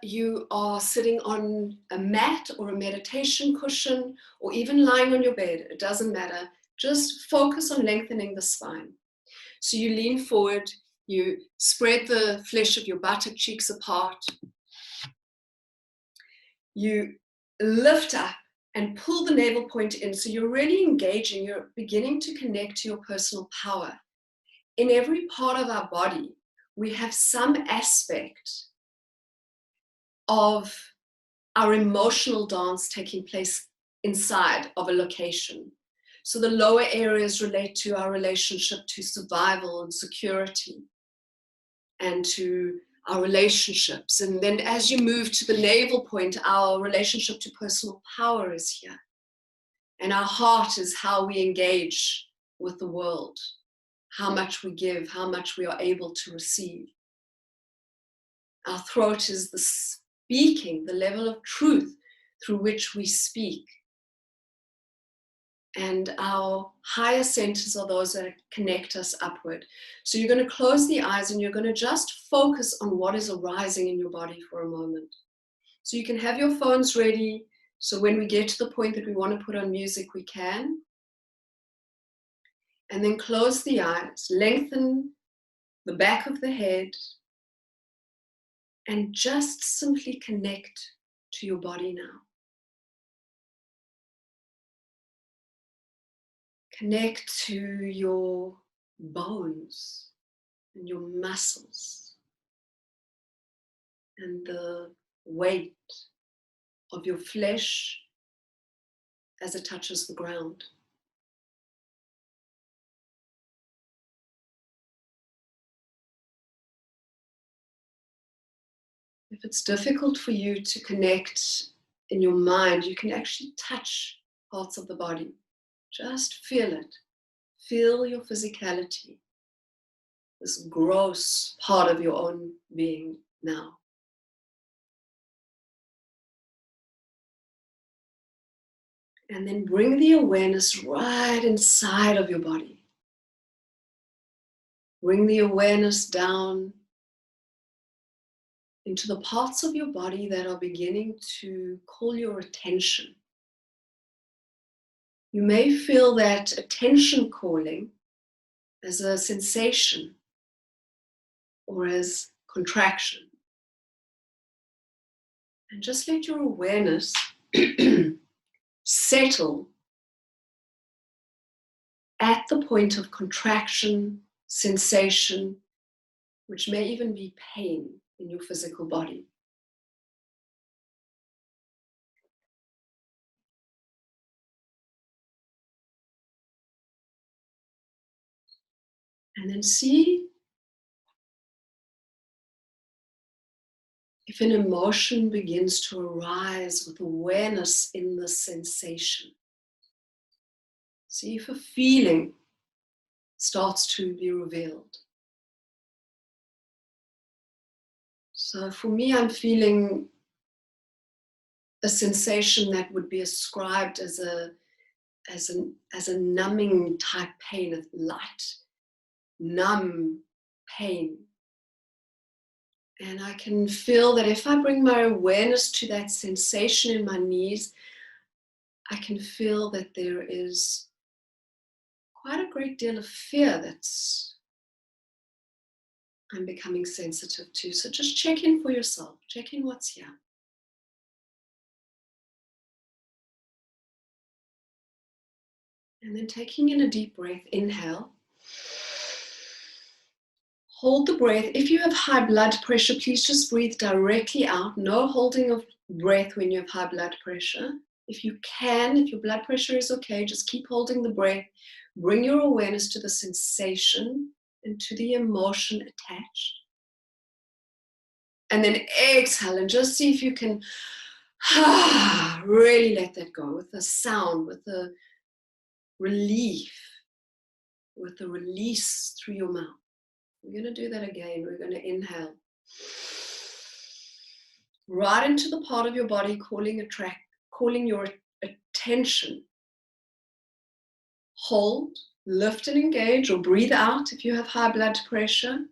you are sitting on a mat or a meditation cushion, or even lying on your bed, it doesn't matter. Just focus on lengthening the spine. So you lean forward, you spread the flesh of your buttock cheeks apart, you lift up and pull the navel point in. So you're really engaging, you're beginning to connect to your personal power. In every part of our body, we have some aspect of our emotional dance taking place inside of a location. So the lower areas relate to our relationship to survival and security and to our relationships. And then as you move to the navel point, our relationship to personal power is here. And our heart is how we engage with the world, how much we give, how much we are able to receive. Our throat is the speaking, the level of truth through which we speak. And our higher centers are those that connect us upward. So you're going to close the eyes and you're going to just focus on what is arising in your body for a moment. So you can have your phones ready. So when we get to the point that we want to put on music, we can. And then close the eyes, lengthen the back of the head, and just simply connect to your body now. Connect to your bones and your muscles and the weight of your flesh as it touches the ground. If it's difficult for you to connect in your mind, you can actually touch parts of the body. Just feel it. Feel your physicality, this gross part of your own being now. And then bring the awareness right inside of your body. Bring the awareness down into the parts of your body that are beginning to call your attention. You may feel that attention calling as a sensation or as contraction. And just let your awareness settle at the point of contraction, sensation, which may even be pain in your physical body. And then see if an emotion begins to arise with awareness in the sensation. See if a feeling starts to be revealed. So for me, I'm feeling a sensation that would be ascribed as a numbing type pain, of light, numb pain. And I can feel that if I bring my awareness to that sensation in my knees, I can feel that there is quite a great deal of fear that's I'm becoming sensitive to. So just check in for yourself. Check in what's here. And then taking in a deep breath, inhale. Hold the breath. If you have high blood pressure, please just breathe directly out. No holding of breath when you have high blood pressure. If you can, if your blood pressure is okay, just keep holding the breath. Bring your awareness to the sensation and to the emotion attached. And then exhale and just see if you can really let that go with a sound, with a relief, with a release through your mouth. We're going to do that again. We're going to inhale right into the part of your body calling your attention. Hold, lift and engage, or breathe out if you have high blood pressure,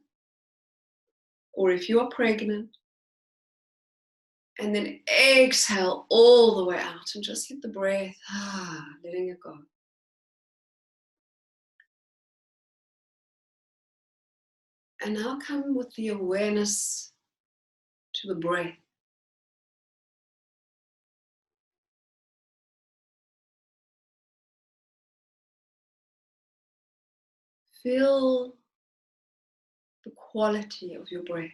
or if you are pregnant. And then exhale all the way out and just let the breath, letting it go. And now come with the awareness to the breath. Feel the quality of your breath.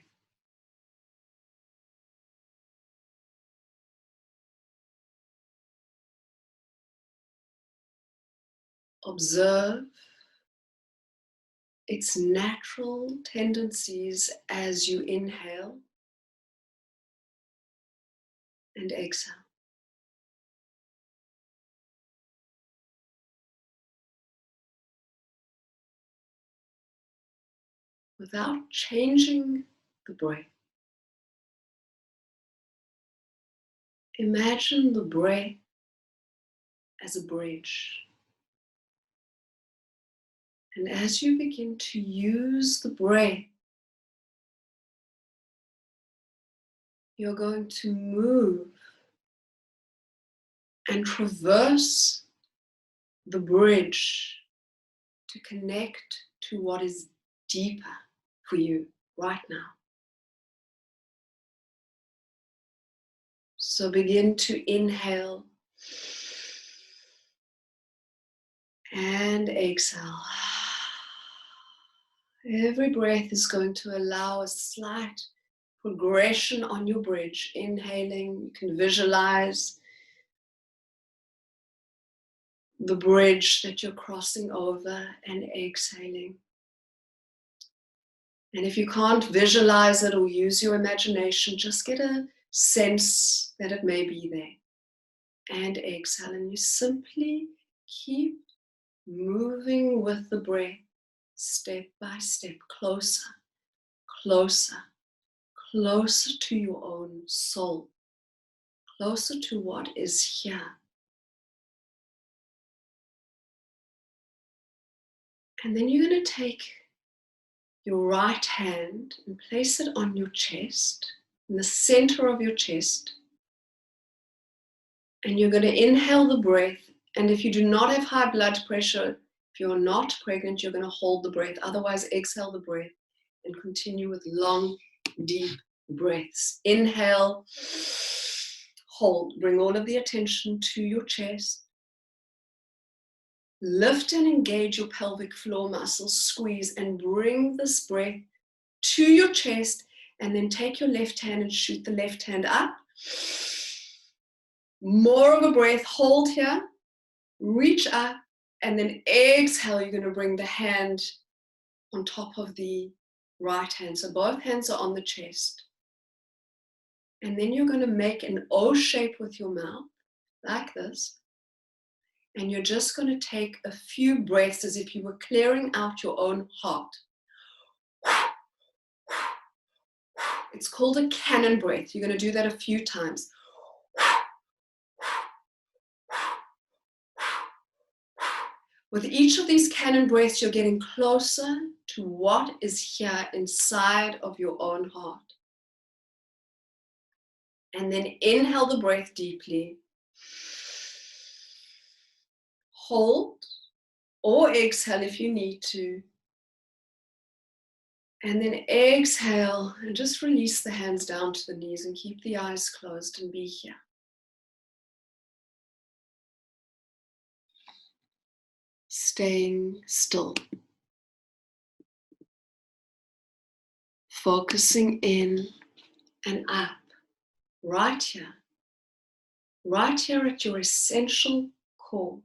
Observe its natural tendencies as you inhale and exhale. Without changing the breath. Imagine the breath as a bridge. And as you begin to use the breath, you're going to move and traverse the bridge to connect to what is deeper for you right now. So begin to inhale and exhale. Every breath is going to allow a slight progression on your bridge. Inhaling, you can visualize the bridge that you're crossing over, and exhaling. And if you can't visualize it or use your imagination, just get a sense that it may be there. And exhale, and you simply keep moving with the breath, step by step, closer, closer, closer to your own soul, closer to what is here. And then you're going to take your right hand and place it on your chest, in the center of your chest. And you're going to inhale the breath. And if you do not have high blood pressure, if you're not pregnant, you're going to hold the breath. Otherwise, exhale the breath and continue with long, deep breaths. Inhale, hold. Bring all of the attention to your chest. Lift and engage your pelvic floor muscles, squeeze, and bring this breath to your chest, and then take your left hand and shoot the left hand up. More of a breath, hold here, reach up, and then exhale. You're going to bring the hand on top of the right hand. So both hands are on the chest. And then you're going to make an O shape with your mouth, like this. And you're just going to take a few breaths as if you were clearing out your own heart. It's called a cannon breath. You're going to do that a few times. With each of these cannon breaths, you're getting closer to what is here inside of your own heart. And then inhale the breath deeply. Hold or exhale if you need to. And then exhale and just release the hands down to the knees and keep the eyes closed and be here. Staying still. Focusing in and up. Right here at your essential core.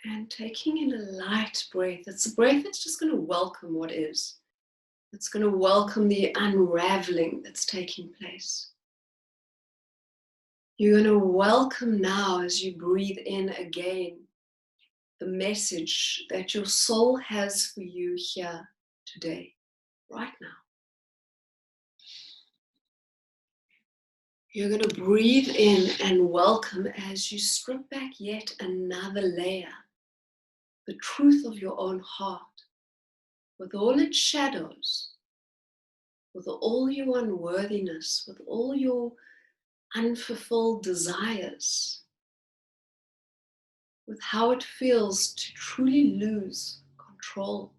And taking in a light breath. It's a breath that's just going to welcome what is. It's going to welcome the unraveling that's taking place. You're going to welcome now, as you breathe in again, the message that your soul has for you here today, right now. You're going to breathe in and welcome as you strip back yet another layer, the truth of your own heart. with all its shadows, with all your unworthiness, with all your unfulfilled desires, with how it feels to truly lose control.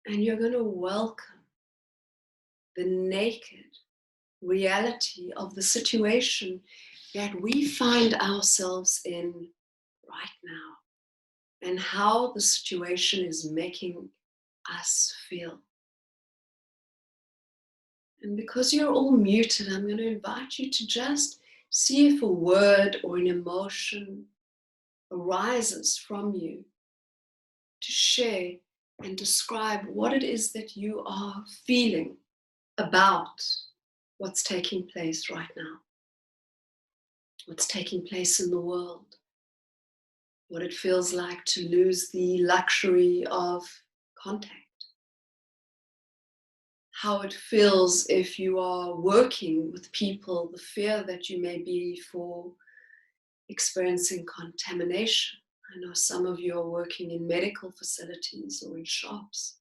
And you're going to welcome the naked reality of the situation that we find ourselves in right now, and how the situation is making us feel. And because you're all muted, I'm going to invite you to just see if a word or an emotion arises from you to share and describe what it is that you are feeling about what's taking place right now, what's taking place in the world, what it feels like to lose the luxury of contact, how it feels if you are working with people, the fear that you may be for experiencing contamination. I know some of you are working in medical facilities or in shops,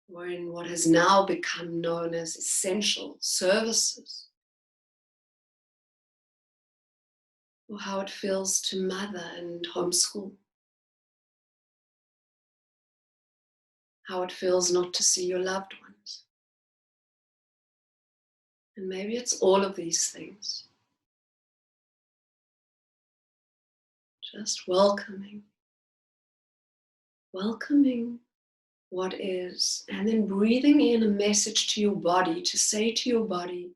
or in what has now become known as essential services, or how it feels to mother and homeschool, how it feels not to see your loved ones. And maybe it's all of these things. Just welcoming what is, and then breathing in a message to your body, to say to your body,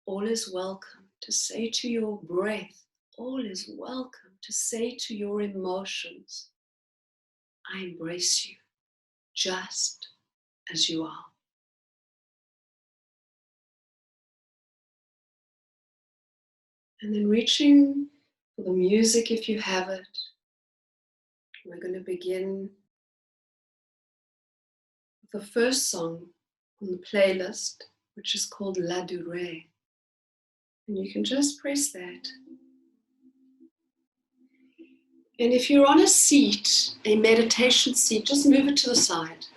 all is welcome, to say to your breath, all is welcome, to say to your emotions, I embrace you just as you are. And then reaching for the music if you have it. We're going to begin with the first song on the playlist, which is called La Durée. And you can just press that. And if you're on a seat, a meditation seat, just move it to the side.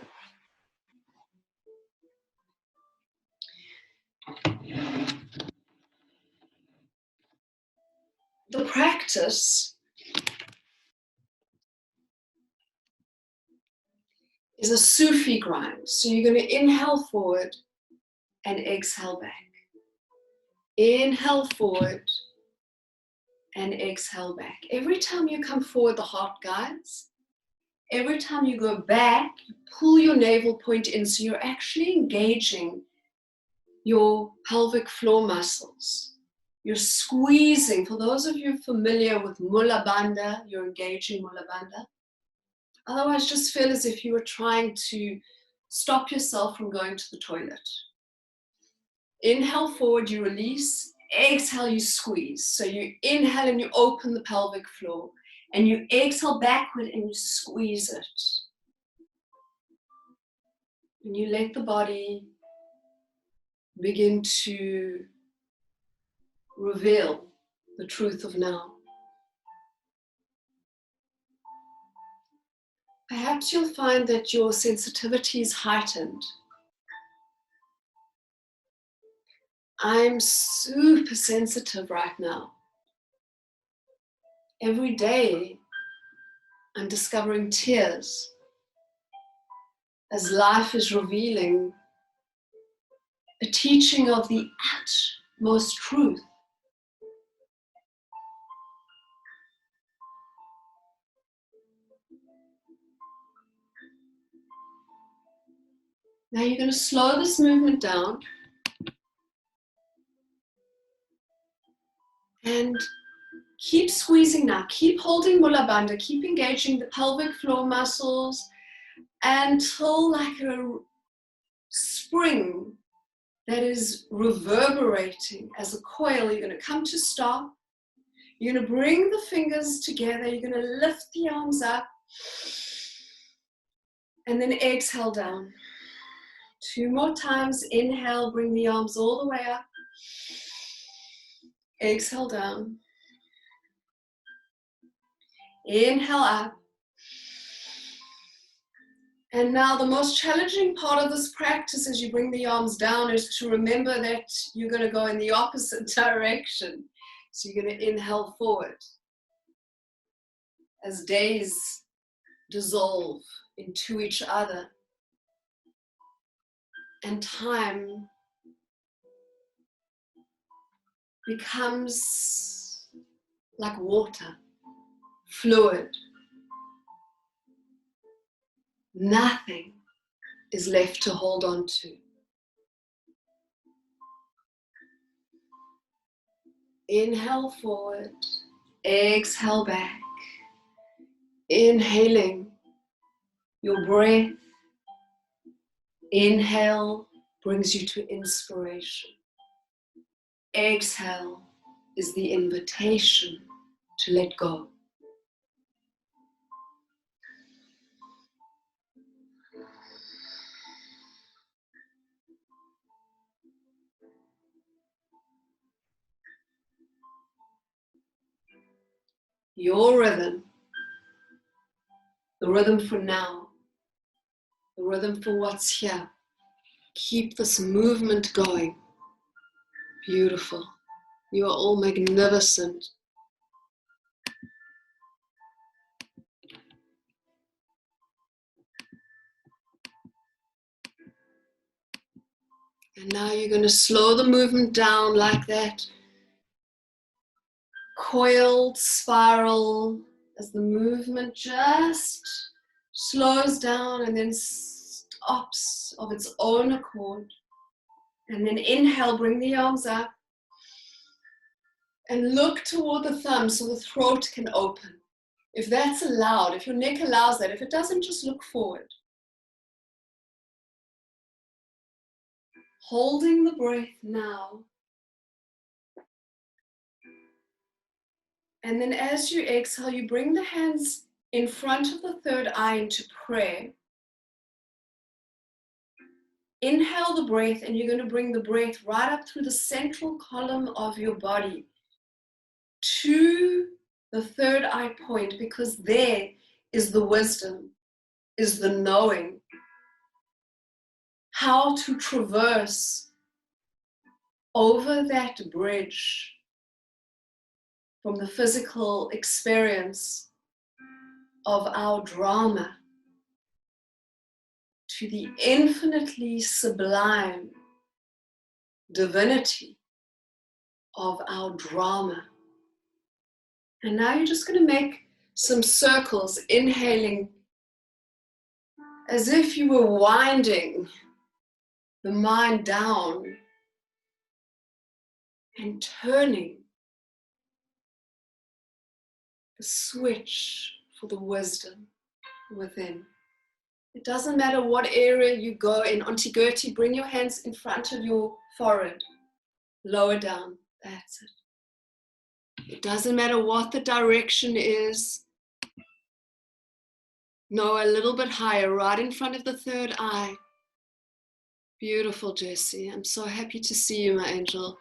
The practice is a Sufi grind. So you're going to inhale forward and exhale back. Inhale forward and exhale back. Every time you come forward, the heart guides. Every time you go back, you pull your navel point in, so you're actually engaging your pelvic floor muscles. You're squeezing. For those of you familiar with Mula Bandha, you're engaging Mula Bandha. Otherwise, just feel as if you were trying to stop yourself from going to the toilet. Inhale forward, you release. Exhale, you squeeze. So you inhale and you open the pelvic floor. And you exhale backward and you squeeze it. And you let the body begin to reveal the truth of now. Perhaps you'll find that your sensitivity is heightened. I'm super sensitive right now. Every day I'm discovering tears as life is revealing a teaching of the utmost truth. Now you're going to slow this movement down and keep squeezing now. Keep holding Mula Bandha, keep engaging the pelvic floor muscles until, like a spring that is reverberating as a coil, you're going to come to stop. You're going to bring the fingers together. You're going to lift the arms up and then exhale down. 2 more times. Inhale, bring the arms all the way up. Exhale down. Inhale up. And now the most challenging part of this practice as you bring the arms down is to remember that you're going to go in the opposite direction. So you're going to inhale forward as days dissolve into each other and time becomes like water, fluid. Nothing is left to hold on to. Inhale forward, exhale back. Inhaling your breath. Inhale brings you to inspiration. Exhale is the invitation to let go. Your rhythm, the rhythm for now, the rhythm for what's here. Keep this movement going. Beautiful. You are all magnificent. And now you're going to slow the movement down like that. Coiled spiral as the movement just slows down and then stops of its own accord. And then inhale, bring the arms up and look toward the thumb so the throat can open. If that's allowed, if your neck allows that, if it doesn't, just look forward. Holding the breath now. And then as you exhale, you bring the hands in front of the third eye into prayer. Inhale the breath, and you're going to bring the breath right up through the central column of your body to the third eye point, because there is the wisdom, is the knowing how to traverse over that bridge from the physical experience of our drama to the infinitely sublime divinity of our drama. And now you're just going to make some circles, inhaling as if you were winding the mind down and turning the switch for the wisdom within. It doesn't matter what area you go in. Auntie Gertie, bring your hands in front of your forehead. Lower down. That's it. It doesn't matter what the direction is. No, a little bit higher, right in front of the third eye. Beautiful, Jessie. I'm so happy to see you, my angel.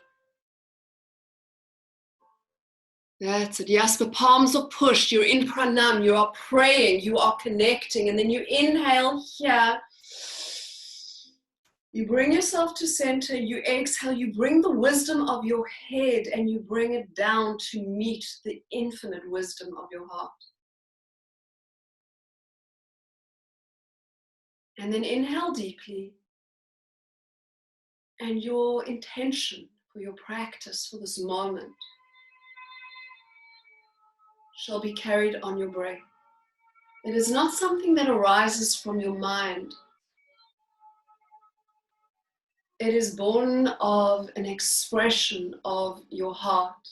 That's it. Yes, the palms are pushed. You're in pranam. You are praying. You are connecting. And then you inhale here. You bring yourself to center. You exhale. You bring the wisdom of your head and you bring it down to meet the infinite wisdom of your heart. And then inhale deeply. And your intention for your practice for this moment shall be carried on your breath. It is not something that arises from your mind. It is born of an expression of your heart.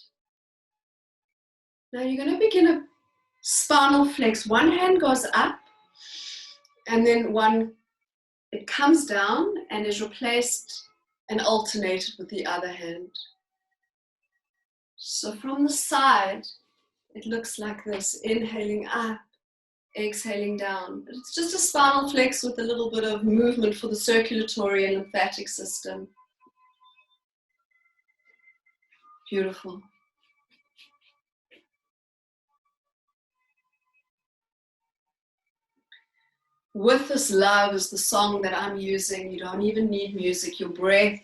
Now you're going to begin a spinal flex. One hand goes up and then it comes down and is replaced and alternated with the other hand. So from the side, it looks like this, inhaling up, exhaling down. It's just a spinal flex with a little bit of movement for the circulatory and lymphatic system. Beautiful. with this love is the song that I'm using. You don't even need music. Your breath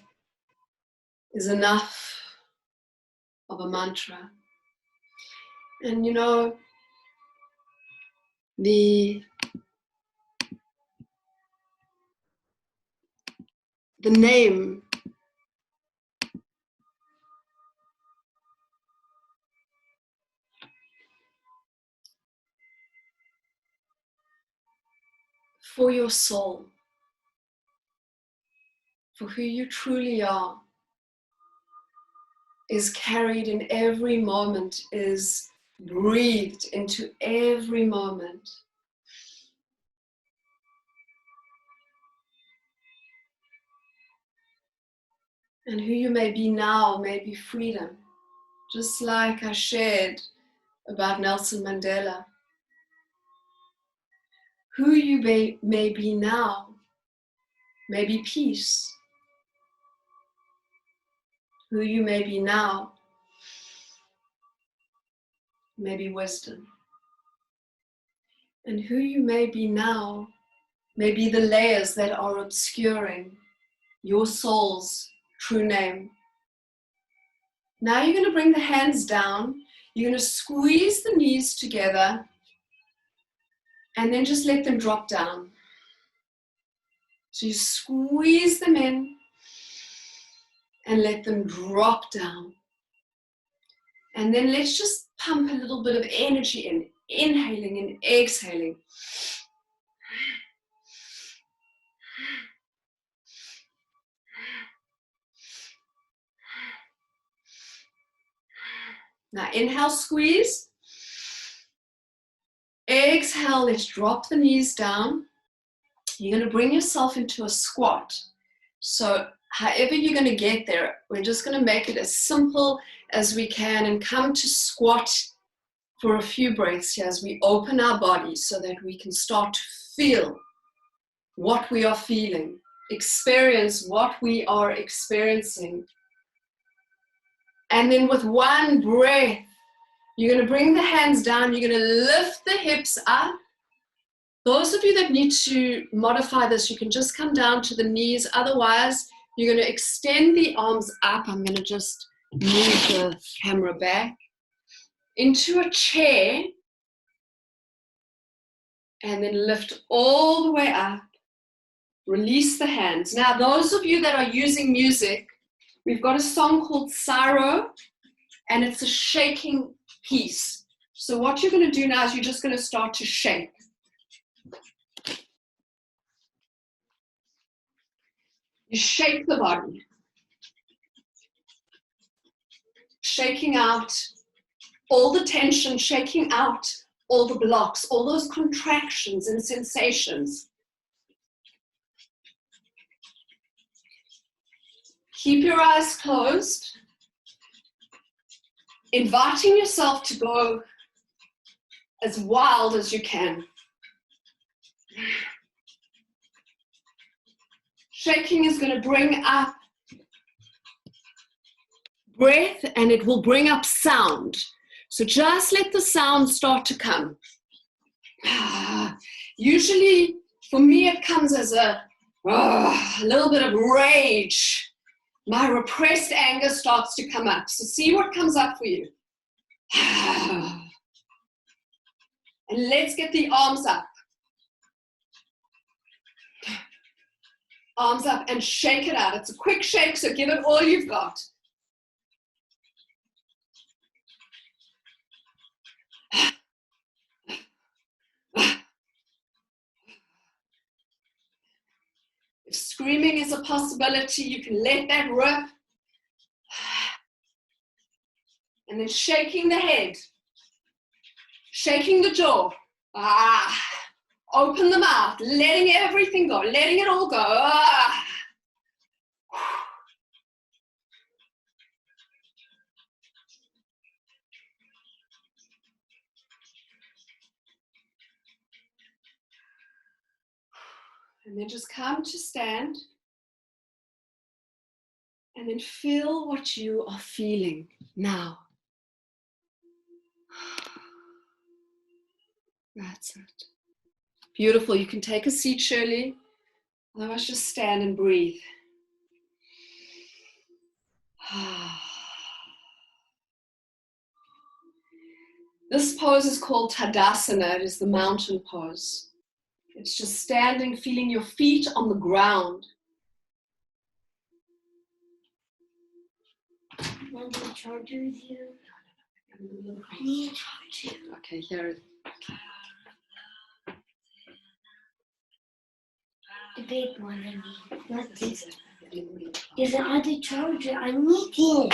is enough of a mantra. And you know, the name for your soul, for who you truly are, is carried in every moment, is breathed into every moment. And who you may be now may be freedom. Just like I shared about Nelson Mandela. Who you may be now may be peace. Who you may be now may be wisdom. And who you may be now may be the layers that are obscuring your soul's true name. Now you're going to bring the hands down. You're going to squeeze the knees together and then just let them drop down. So you squeeze them in and let them drop down. And then let's just pump a little bit of energy in, inhaling and exhaling. Now inhale, squeeze. Exhale, let's drop the knees down. You're going to bring yourself into a squat. So however you're going to get there, we're just going to make it as simple as we can and come to squat for a few breaths here as we open our body so that we can start to feel what we are feeling, experience what we are experiencing. And then with one breath, you're going to bring the hands down, you're going to lift the hips up. Those of you that need to modify this, you can just come down to the knees. Otherwise, you're going to extend the arms up. I'm going to just move the camera back into a chair and then lift all the way up. Release the hands. Now, those of you that are using music, we've got a song called Sorrow, and it's a shaking piece. So what you're going to do now is you're just going to start to shake. You shake the body. Shaking out all the tension, shaking out all the blocks, all those contractions and sensations. Keep your eyes closed, inviting yourself to go as wild as you can. Shaking is going to bring up breath and it will bring up sound. So just let the sound start to come. Usually, for me, it comes as a little bit of rage. My repressed anger starts to come up. So see what comes up for you. And let's get the arms up. Arms up and shake it out. It's a quick shake, so give it all you've got. If screaming is a possibility, you can let that rip. And then shaking the head, shaking the jaw. Open the mouth, letting everything go, letting it all go. And then just come to stand. And then feel what you are feeling now. That's it. Beautiful. You can take a seat, Shirley. Otherwise, just stand and breathe. This pose is called Tadasana. It is the mountain pose. It's just standing, feeling your feet on the ground. Want the charger with you? I need a charger. Okay, here. The big one I need. Not this. There's another charger. I need it.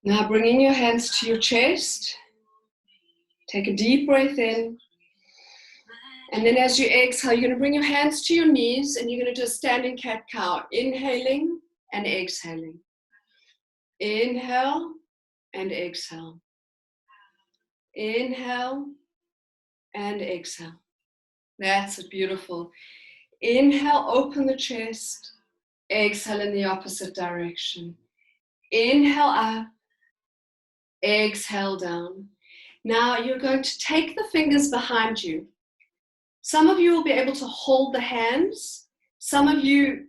Now bringing your hands to your chest. Take a deep breath in. And then as you exhale, you're going to bring your hands to your knees and you're going to do a standing cat-cow. Inhaling and exhaling. Inhale and exhale. Inhale and exhale. That's it, beautiful. Inhale, open the chest. Exhale in the opposite direction. Inhale up. Exhale down. Now you're going to take the fingers behind you. Some of you will be able to hold the hands. Some of you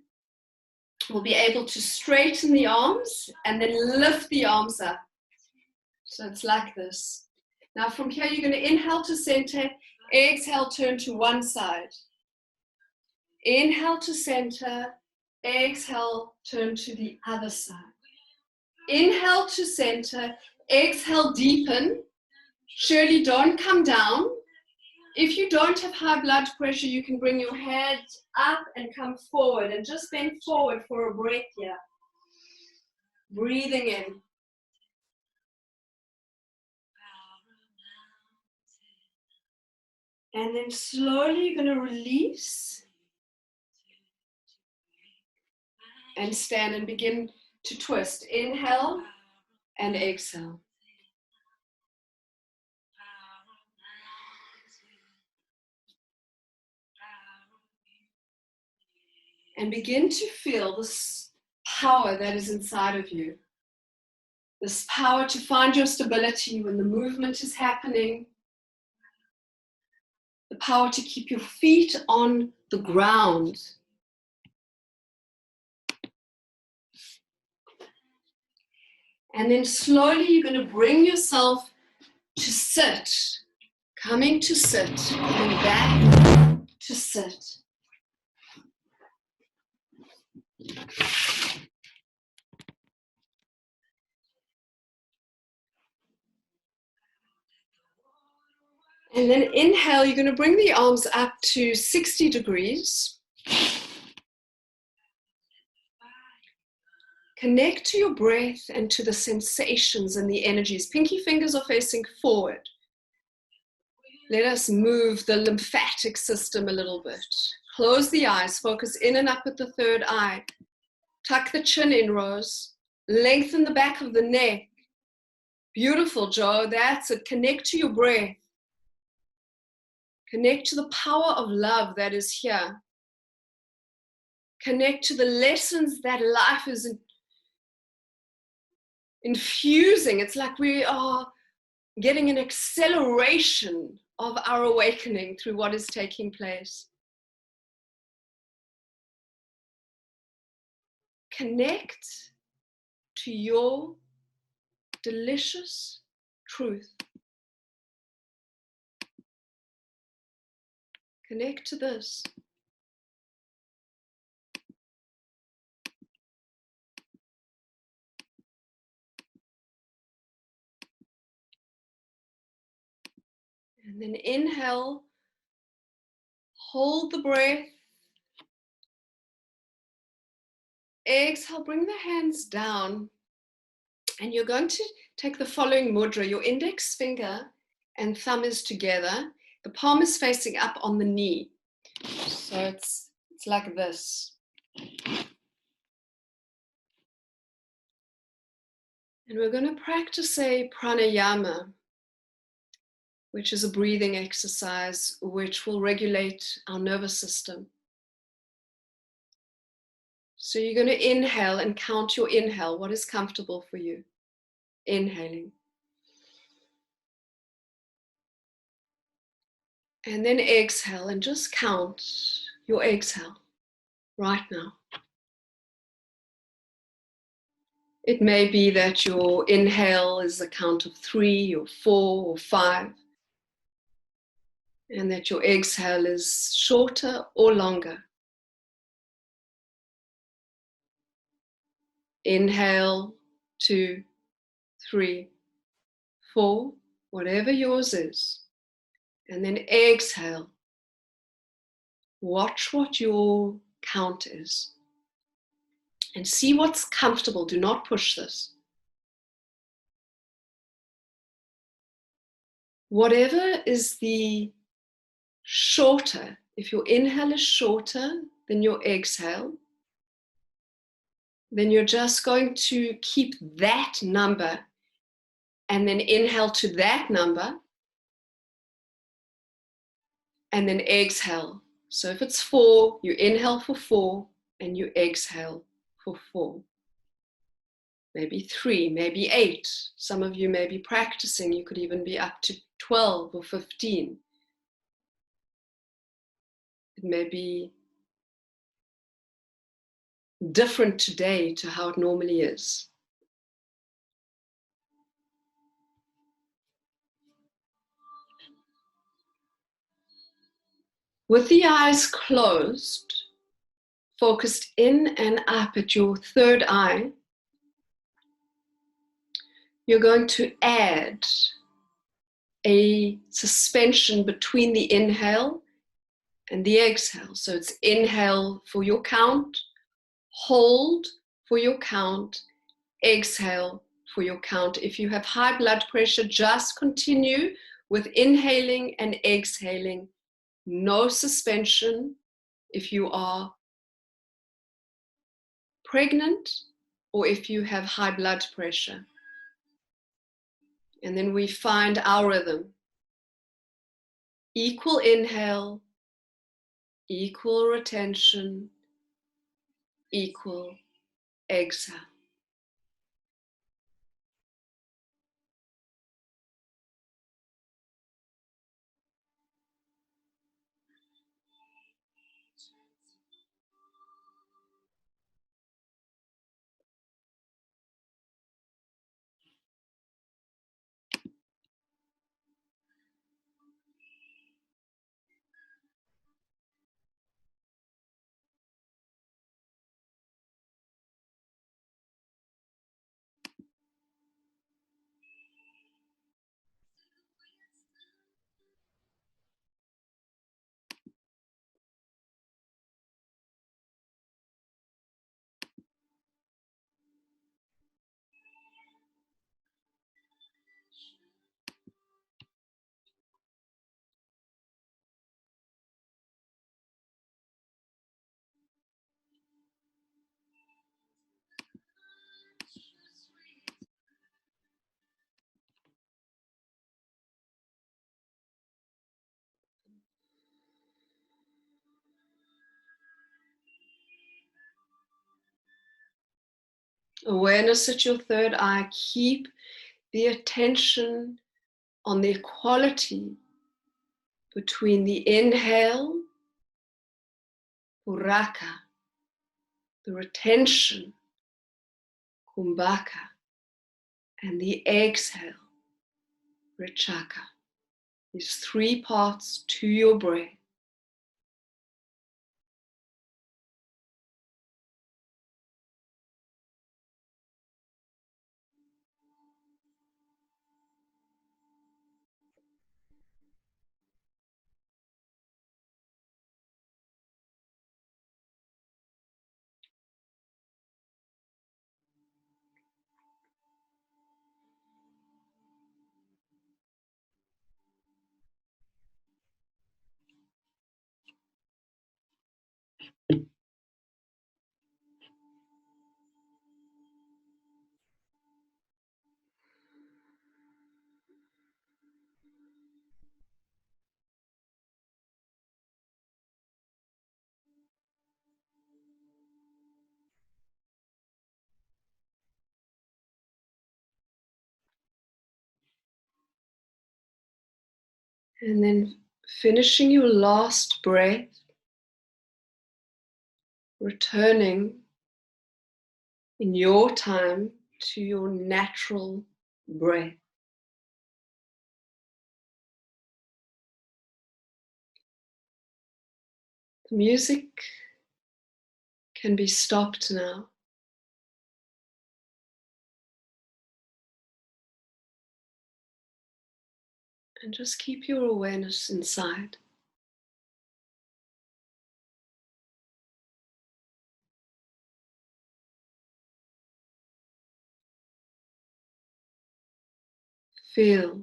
will be able to straighten the arms and then lift the arms up. So it's like this. Now from here, you're going to inhale to center, exhale, turn to one side. Inhale to center, exhale, turn to the other side. Inhale to center, exhale, deepen. Surely don't come down. If you don't have high blood pressure, you can bring your head up and come forward and just bend forward for a breath here. Breathing in. And then slowly you're going to release and stand and begin to twist. Inhale and exhale. And begin to feel this power that is inside of you. This power to find your stability when the movement is happening. The power to keep your feet on the ground. And then slowly you're going to bring yourself to sit. Coming to sit. Coming back to sit. And then inhale, you're going to bring the arms up to 60 degrees. Connect to your breath and to the sensations and the energies. Pinky fingers are facing forward. Let us move the lymphatic system a little bit. Close the eyes, focus in and up at the third eye. Tuck the chin in, Rose. Lengthen the back of the neck. Beautiful, Joe. That's it. Connect to your breath. Connect to the power of love that is here. Connect to the lessons that life is infusing. It's like we are getting an acceleration of our awakening through what is taking place. Connect to your delicious truth. Connect to this. And then inhale, hold the breath. Exhale, bring the hands down. And you're going to take the following mudra. Your index finger and thumb is together. The palm is facing up on the knee. So it's like this. And we're going to practice a pranayama, which is a breathing exercise which will regulate our nervous system. So you're going to inhale and count your inhale. What is comfortable for you? Inhaling. And then exhale and just count your exhale right now. It may be that your inhale is a count of 3 or 4 or 5, and that your exhale is shorter or longer. Inhale, 2, 3, 4, whatever yours is. And then exhale. Watch what your count is. And see what's comfortable. Do not push this. Whatever is the shorter, if your inhale is shorter than your exhale, then you're just going to keep that number and then inhale to that number and then exhale. So if it's 4, you inhale for 4 and you exhale for 4. Maybe 3, maybe 8. Some of you may be practicing. You could even be up to 12 or 15. It may be different today to how it normally is. With the eyes closed, focused in and up at your third eye, you're going to add a suspension between the inhale and the exhale. So it's inhale for your count, hold for your count, exhale for your count. If you have high blood pressure, just continue with inhaling and exhaling. No suspension. If you are pregnant or if you have high blood pressure. And then we find our rhythm. Equal inhale, equal retention, equal exhale. Awareness at your third eye. Keep the attention on the equality between the inhale, puraka, the retention, kumbhaka, and the exhale, rechaka. These 3 parts to your breath. And then finishing your last breath, returning in your time to your natural breath. The music can be stopped now. And just keep your awareness inside. Feel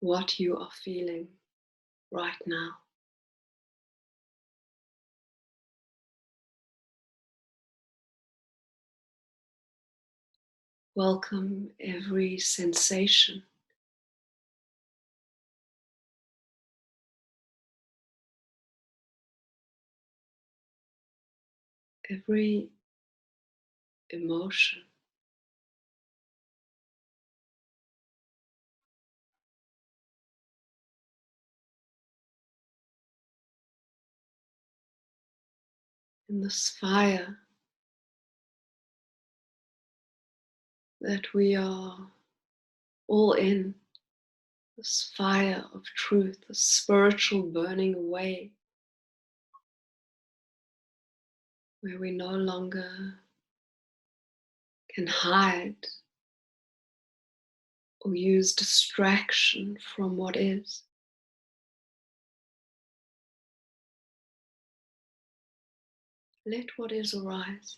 what you are feeling right now. Welcome every sensation. Every emotion. In this fire that we are all in, this fire of truth, the spiritual burning away, where we no longer can hide or use distraction from what is. Let what is arise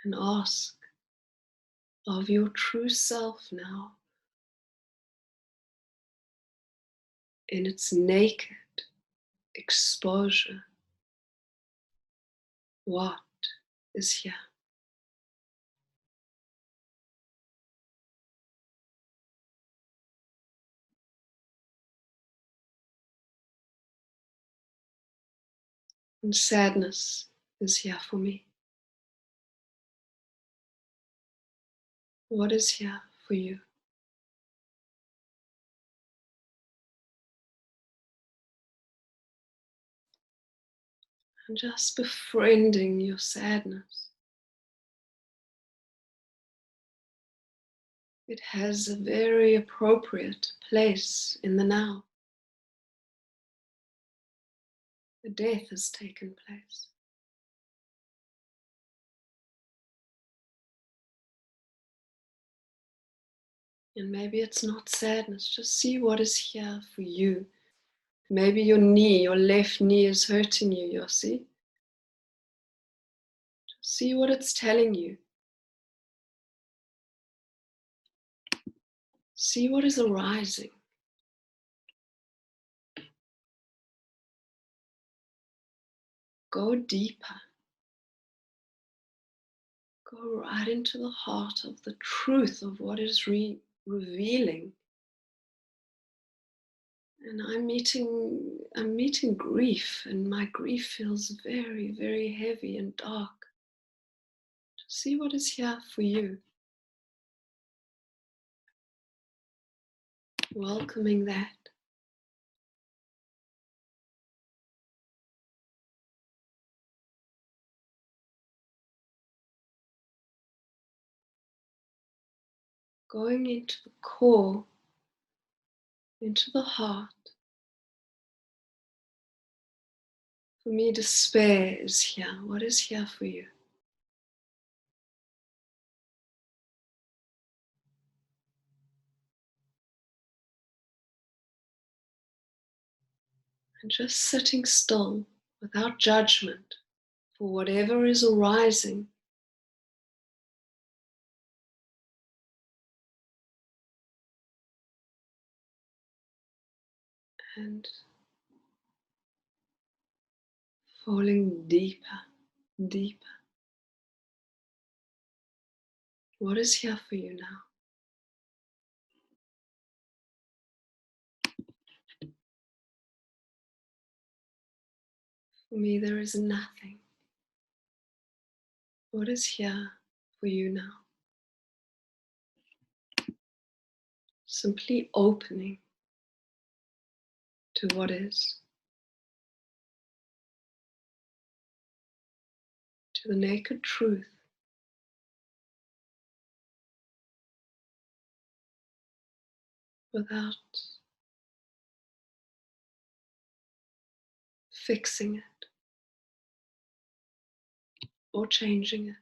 and ask of your true self now in its naked exposure. What is here? And sadness is here for me. What is here for you? And just befriending your sadness. It has a very appropriate place in the now. A death has taken place. And maybe it's not sadness, just see what is here for you. Maybe your knee, your left knee is hurting you, Yossi. Just see what it's telling you. See what is arising. Go deeper. Go right into the heart of the truth of what is revealing. And I'm meeting grief, and my grief feels very, very heavy and dark. Just see what is here for you. Welcoming that. Going into the core, into the heart. For me, despair is here. What is here for you? And just sitting still without judgment for whatever is arising. And falling deeper, deeper. What is here for you now? For me, there is nothing. What is here for you now? simply opening to what is, to the naked truth, without fixing it or changing it.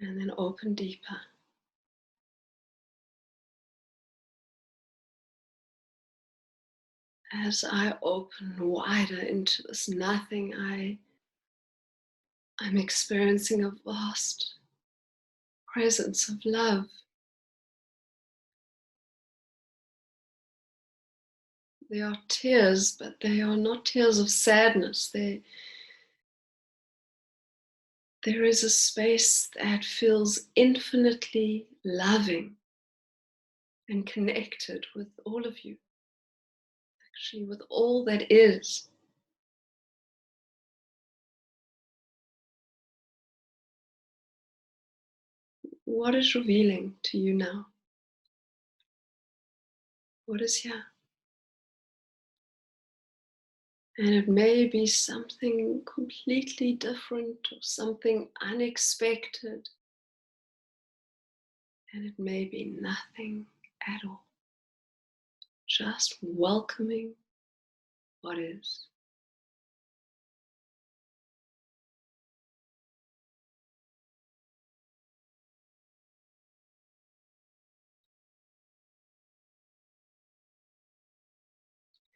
And then open deeper. As I open wider into this nothing, I'm experiencing a vast presence of love. There are tears, but they are not tears of sadness. There is a space that feels infinitely loving and connected with all of you, actually, with all that is. What is revealing to you now? What is here? And it may be something completely different or something unexpected. And it may be nothing at all. Just welcoming what is.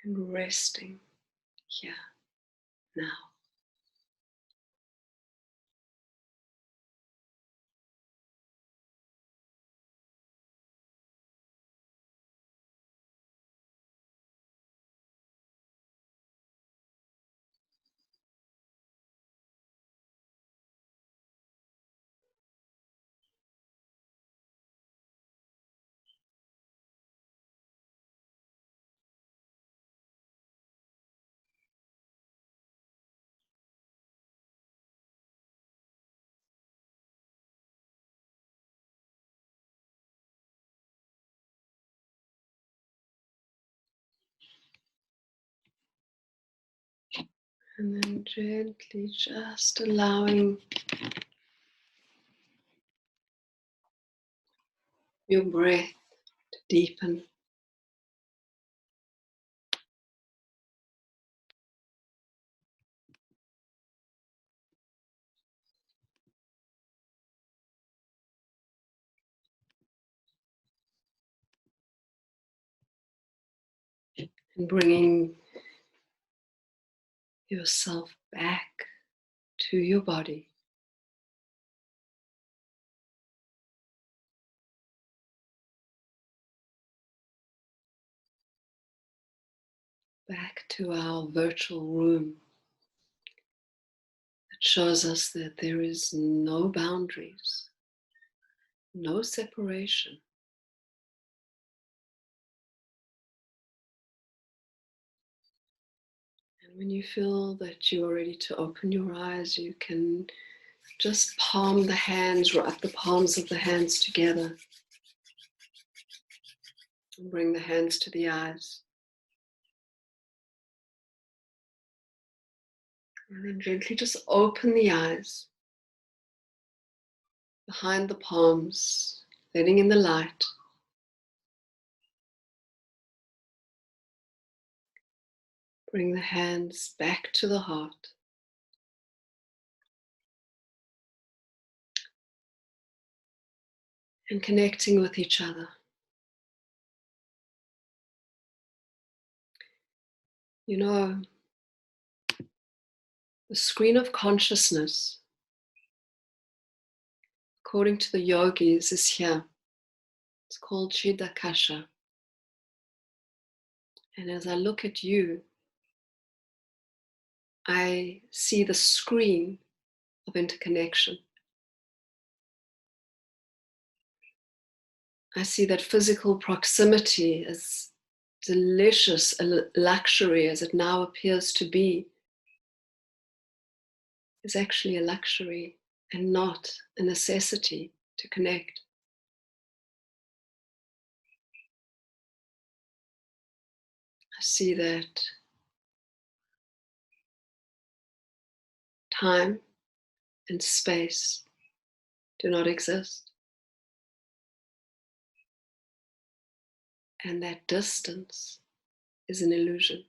And resting here now. And then gently just allowing your breath to deepen. And bringing yourself back to your body. Back to our virtual room that shows us that there is no boundaries, no separation. And when you feel that you're ready to open your eyes, you can just palm the hands, wrap the palms of the hands together. And bring the hands to the eyes. And then gently just open the eyes behind the palms, letting in the light. Bring the hands back to the heart. And connecting with each other. You know, the screen of consciousness, according to the yogis, is here. It's called Chiddakasha. And as I look at you, I see the screen of interconnection. I see that physical proximity, as delicious a luxury as it now appears to be, is actually a luxury and not a necessity to connect. I see that time and space do not exist, and that distance is an illusion.